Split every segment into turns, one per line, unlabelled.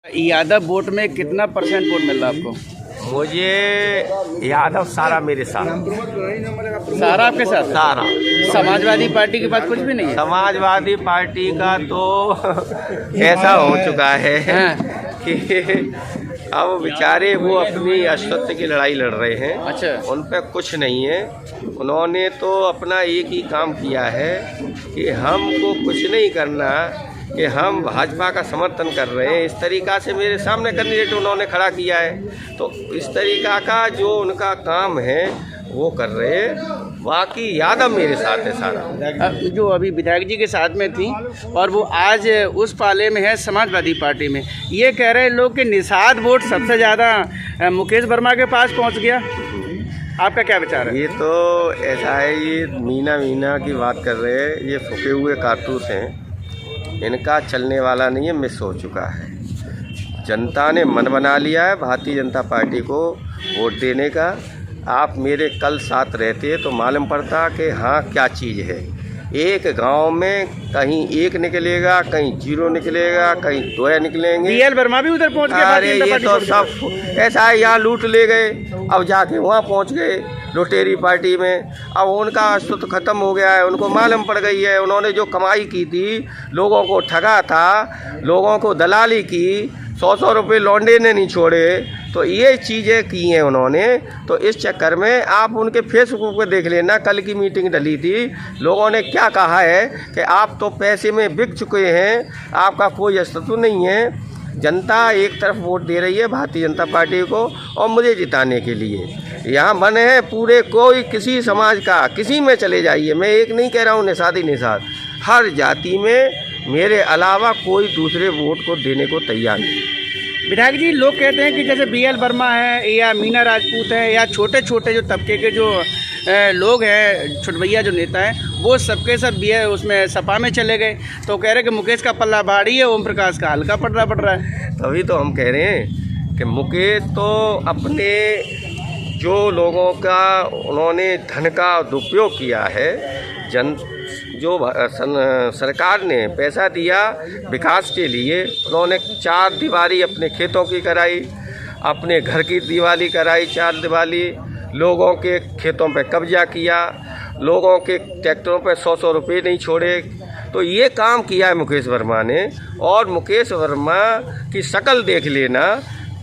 Yadav vote में कितना percent vote मिल रहा है आपको?
मुझे यादव सारा मेरे साथ।
सारा आपके साथ?
सारा।
समाजवादी पार्टी के पास कुछ भी नहीं है?
समाजवादी पार्टी का तो ऐसा हो चुका है कि अब बेचारे वो अपनी अस्तित्व की लड़ाई लड़ रहे हैं।
अच्छा।
उन पे कुछ नहीं है। उन्होंने तो अपना एक ही काम किया है कि हमको कुछ नहीं करना, कि हम भाजपा का समर्थन कर रहे हैं। इस तरीक़ा से मेरे सामने कैंडिडेट उन्होंने खड़ा किया है, तो इस तरीक़ा का जो उनका काम है वो कर रहे हैं। बाकी यादव मेरे साथ है सारा।
जो अभी विधायक जी के साथ में थी और वो आज उस पाले में है समाजवादी पार्टी में, ये कह रहे हैं लोग कि निषाद वोट सबसे ज़्यादा मुकेश वर्मा के पास पहुंच गया। आपका क्या विचार है?
ये तो ऐसा है, ये मीना की बात कर रहे हैं। ये फूके हुए कारतूस हैं, इनका चलने वाला नहीं है, मिस हो चुका है। जनता ने मन बना लिया है भारतीय जनता पार्टी को वोट देने का। आप मेरे कल साथ रहते तो मालूम पड़ता कि हाँ क्या चीज़ है। एक गांव में कहीं एक निकलेगा, कहीं 0 निकलेगा, कहीं 2 निकलेंगे।
बीएल वर्मा भी उधर पहुंच गए।
अरे ये तो सब ऐसा है, यहाँ लूट ले गए, अब जाके वहाँ पहुँच गए लुटेरी पार्टी में। अब उनका अस्तित्व खत्म हो गया है, उनको मालूम पड़ गई है। उन्होंने जो कमाई की थी, लोगों को ठगा था, लोगों को दलाली की, 100 रुपये लौंडे ने नहीं छोड़े, तो ये चीज़ें की हैं उन्होंने। तो इस चक्कर में आप उनके फेसबुक पे देख लेना, कल की मीटिंग डली थी, लोगों ने क्या कहा है कि आप तो पैसे में बिक चुके हैं, आपका कोई अस्तित्व नहीं है। जनता एक तरफ वोट दे रही है भारतीय जनता पार्टी को और मुझे जिताने के लिए। यहाँ मन है पूरे, कोई किसी समाज का किसी में चले जाइए, मैं एक नहीं कह रहा हूँ निषाद ही निषाद, हर जाति में मेरे अलावा कोई दूसरे वोट को देने को तैयार नहीं।
विधायक जी, लोग कहते हैं कि जैसे बीएल वर्मा है या मीना राजपूत है या छोटे छोटे जो तबके के जो लोग हैं, छोटभैया जो नेता हैं, वो सबके सब उसमें सपा में चले गए, तो कह रहे कि मुकेश का पल्ला भारी है, ओम प्रकाश का हल्का पड़ रहा है।
तभी तो हम कह रहे हैं कि मुकेश तो अपने जो लोगों का उन्होंने धन का दुरुपयोग किया है, जो सरकार ने पैसा दिया विकास के लिए, उन्होंने 4 दीवारी अपने खेतों की कराई, अपने घर की दीवारी कराई 4 दीवारी, लोगों के खेतों पे कब्जा किया, लोगों के ट्रैक्टरों पे 100 रुपये नहीं छोड़े। तो ये काम किया है मुकेश वर्मा ने। और मुकेश वर्मा की शक्ल देख लेना,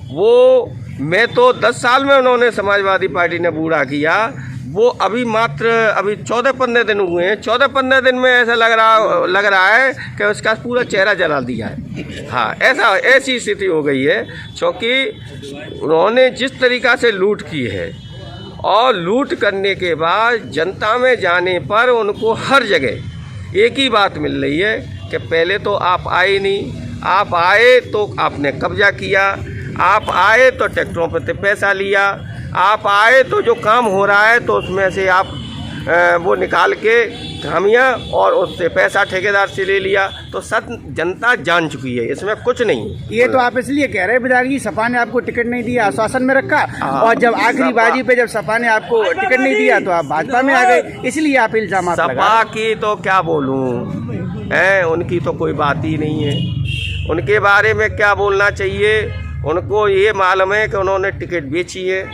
वो मैं तो 10 साल में उन्होंने समाजवादी पार्टी ने बूढ़ा किया, वो अभी मात्र 14-15 दिन हुए हैं। 14-15 दिन में ऐसा लग रहा है कि उसका पूरा चेहरा जला दिया है। हाँ, ऐसी स्थिति हो गई है, क्योंकि उन्होंने जिस तरीक़ा से लूट की है, और लूट करने के बाद जनता में जाने पर उनको हर जगह एक ही बात मिल रही है कि पहले तो आप आए नहीं, आप आए तो आपने कब्जा किया, आप आए तो ट्रैक्टरों पर पैसा लिया, आप आए तो जो काम हो रहा है तो उसमें से आप वो निकाल के खामियां और उससे पैसा ठेकेदार से ले लिया। तो सब जनता जान चुकी है, इसमें कुछ नहीं।
ये तो आप इसलिए कह रहे हैं विधायक जी, सपा ने आपको टिकट नहीं दिया, आश्वासन में रखा, और जब आखिरी बाजी पे जब सपा ने आपको टिकट नहीं दिया तो आप भाजपा में आ गए, इसलिए आप इल्जाम लगा।
सपा की तो क्या बोलूं, उनकी तो कोई बात ही नहीं है। उनके बारे में क्या बोलना चाहिए, उनको ये मालूम है कि उन्होंने टिकट बेची है,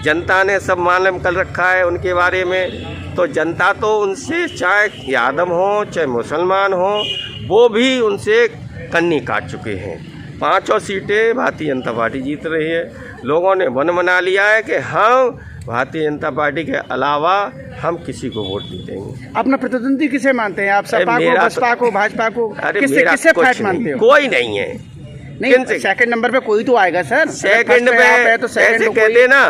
जनता ने सब मालूम कर रखा है उनके बारे में। तो जनता तो उनसे, चाहे यादव हो चाहे मुसलमान हो, वो भी उनसे कन्नी काट चुके हैं। 5 सीटें भारतीय जनता पार्टी जीत रही है। लोगों ने मन बना लिया है कि हम भारतीय जनता पार्टी के अलावा हम किसी को वोट नहीं देंगे।
अपना प्रतिद्वंदी किसे मानते हैं आप? सपा को, बसपा को, भाजपा को?
किससे फाइट मानते हो? कोई नहीं है।
नहीं, सेकंड नंबर पे कोई तो आएगा सर।
सेकंड पे तो ऐसे कहते ना,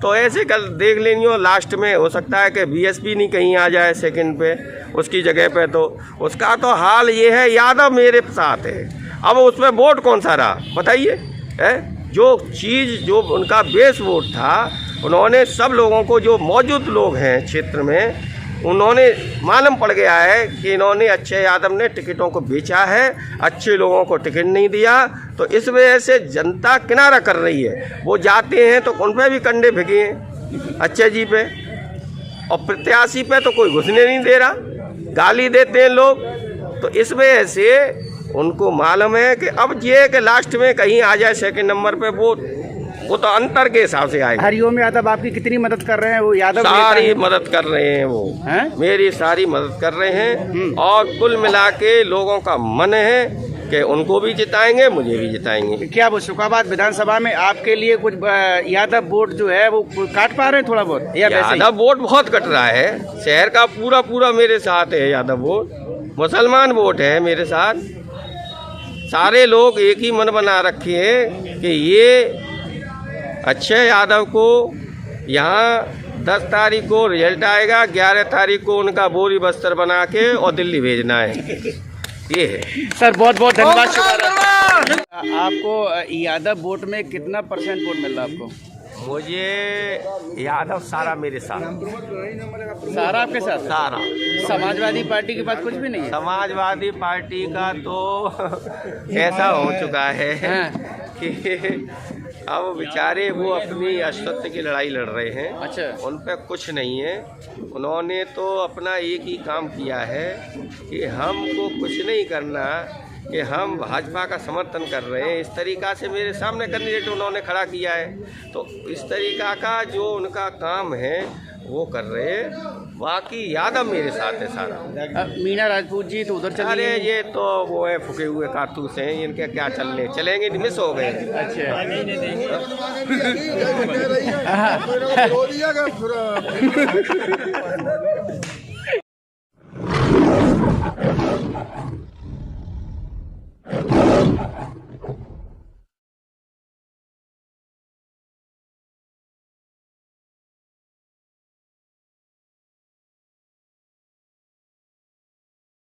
तो ऐसे कल देख लेनी हो, लास्ट में हो सकता है कि बीएसपी नहीं कहीं आ जाए सेकंड पे, उसकी जगह पे। तो उसका तो हाल ये है, यादव मेरे साथ है। अब उसमें वोट कौन सा रहा बताइए? जो चीज़ जो उनका बेस वोट था, उन्होंने सब लोगों को, जो मौजूद लोग हैं क्षेत्र में, उन्होंने मालूम पड़ गया है कि इन्होंने अक्षय यादव ने टिकटों को बेचा है, अच्छे लोगों को टिकट नहीं दिया, तो इस वजह से जनता किनारा कर रही है। वो जाते हैं तो उन पर भी कंडे भिगे हैं अक्षय जी पे, और प्रत्याशी पे तो कोई घुसने नहीं दे रहा, गाली देते हैं लोग। तो इस वजह से उनको मालूम है कि अब ये कि लास्ट में कहीं आ जाए सेकंड नंबर पे, वो तो अंतर के हिसाब से आएगा।
हरिओम यादव आपकी कितनी मदद कर रहे हैं? वो यादव
सारी मदद कर रहे हैं, वो
हैं?
मेरी सारी मदद कर रहे हैं, और कुल मिला के लोगों का मन है कि उनको भी जिताएंगे, मुझे भी जिताएंगे।
क्या वो शुकाबाद विधानसभा में आपके लिए कुछ यादव वोट जो है वो काट पा रहे हैं थोड़ा बहुत, या वैसे ही?
यादव वोट बहुत कट रहा है, शहर का पूरा मेरे साथ है यादव वोट, मुसलमान वोट है मेरे साथ। सारे लोग एक ही मन बना रखे हैं कि ये अक्षय यादव को यहाँ 10 तारीख को रिजल्ट आएगा, 11 तारीख को उनका बोरी बस्तर बना के और दिल्ली भेजना है। ये है
सर, बहुत बहुत धन्यवाद, शुक्रिया। आपको यादव वोट में कितना % वोट मिल रहा है आपको?
मुझे यादव सारा मेरे साथ,
सारा आपके साथ?
सारा।
समाजवादी पार्टी के पास कुछ भी नहीं है?
समाजवादी पार्टी का तो ऐसा हो चुका है कि अब बेचारे वो अपनी अस्तित्व की लड़ाई लड़ रहे हैं।
अच्छा।
उन पे कुछ नहीं है। उन्होंने तो अपना एक ही काम किया है कि हमको कुछ नहीं करना, कि हम भाजपा का समर्थन कर रहे हैं। इस तरीक़ा से मेरे सामने कैंडिडेट उन्होंने खड़ा किया है, तो इस तरीक़ा का जो उनका काम है वो कर रहे हैं। बाकी यादव मेरे साथ है सारा।
मीना राजपूत जी तो उधर चले
अरे
गए।
ये तो वो है फुके हुए कारतूस हैं, इनके क्या चलेंगे, मिस हो गए।
अच्छा।